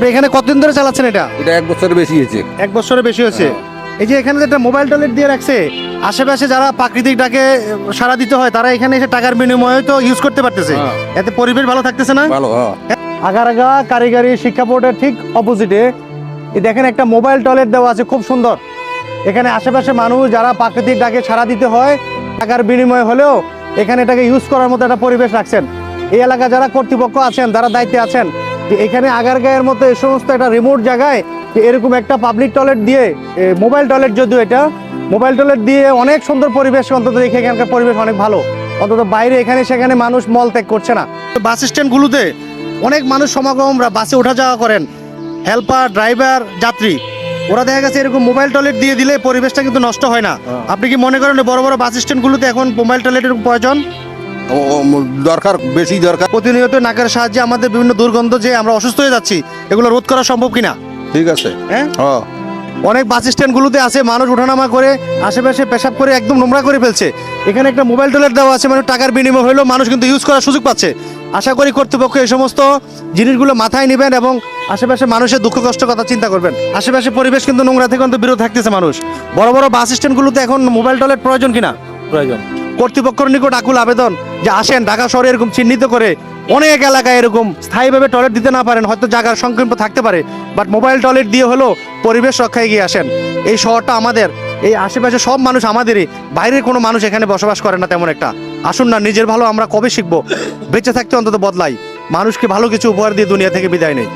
আপনি এখানে কতদিন ধরে চালাচ্ছেন এটা? এটা 1 বছরের বেশি হয়েছে। 1 বছরের বেশি হয়েছে। এই যে এখানে যেটা মোবাইল টয়লেট দিয়ে রাখছে, আশেপাশে যারা প্রাকৃতিক ডাকে সাড়া দিতে হয় তারা এখানে এসে টাকার বিনিময়ে তো ইউজ করতে পারতেছে। এতে পরিবেশ ভালো থাকতেছে না? ভালো। আগারগা কারিগরি শিক্ষা বোর্ডের ঠিক অপোজিটে দেখেন একটা মোবাইল টয়লেট দেওয়া আছে, খুব সুন্দর। এখানে আশেপাশে মানুষ যারা প্রাকৃতিক ডাকে সাড়া দিতে হয় টাকার বিনিময়ে হলেও এখানে এটাকে ইউজ করার মতো একটা পরিবেশ রাখছেন। এই এলাকা যারা কর্তৃপক্ষ আছেন, যারা দায়িত্বে আছেন, যে এখানে আগারগাঁয়ের মতো এই সমস্ত একটা রিমোট জায়গায় যে এরকম একটা পাবলিক টয়লেট দিয়ে, মোবাইল টয়লেট যদিও এটা মোবাইল টয়লেট দিয়ে অনেক সুন্দর পরিবেশ, অন্তত দেখে এখানকার পরিবেশ অনেক ভালো। অন্তত বাইরে এখানে সেখানে মানুষ মল ত্যাগ করছে না। বাস স্ট্যান্ডগুলোতে অনেক মানুষ সমাগমরা বাসে ওঠা যাওয়া করেন, হেল্পার, ড্রাইভার, যাত্রী, ওরা দেখা গেছে এরকম মোবাইল টয়লেট দিয়ে দিলে পরিবেশটা কিন্তু নষ্ট হয় না। আপনি কি মনে করেন বড় বড় বাস স্ট্যান্ডগুলোতে এখন মোবাইল টয়লেটের প্রয়োজন? দরকার, বেশি দরকার। প্রতিনিয়ত নাকের সাহায্যে আমাদের বিভিন্ন দুর্গন্ধ যে আমরা অসুস্থ হয়ে যাচ্ছি, এগুলো রোধ করা সম্ভব কিনা? ঠিক আছে। হ্যাঁ, হ্যাঁ। অনেক বাস স্ট্যান্ডগুলোতে আছে মানুষ ওঠানামা করে আশেপাশে পেশাব করে একদম নোংরা করে ফেলছে। এখানে একটা মোবাইল টয়লেট দেওয়া আছে, মানে টাকার বিনিময় হলেও মানুষ কিন্তু ইউজ করার সুযোগ পাচ্ছে। আশা করি কর্তৃপক্ষ এই সমস্ত জিনিসগুলো মাথায় নেবেন এবং আশেপাশে মানুষের দুঃখ কষ্ট কথা চিন্তা করবেন। আশেপাশে পরিবেশ কিন্তু নোংরা থেকে কিন্তু বিরত থাকতেছে মানুষ। বড় বড় বাস স্ট্যান্ডগুলোতে এখন মোবাইল টয়লেট প্রয়োজন কিনা? প্রয়োজন। কর্তৃপক্ষের নিকট আকুল আবেদন যে আসেন, ঢাকা শহরে এরকম চিহ্নিত করে অনেক এলাকায় এরকম স্থায়ীভাবে টয়লেট দিতে না পারেন, হয়তো জায়গার সংকীর্ণ থাকতে পারে, বাট মোবাইল টয়লেট দিয়ে হলেও পরিবেশ রক্ষায় এগিয়ে আসেন। এই শহরটা আমাদের, এই আশেপাশে সব মানুষ আমাদেরই, বাইরের কোনো মানুষ এখানে বসবাস করে না তেমন একটা। আসুন না, নিজের ভালো আমরা কবে শিখবো? বেঁচে থাকতে অন্তত বদলাই, মানুষকে ভালো কিছু উপহার দিয়ে দুনিয়া থেকে বিদায় নেই।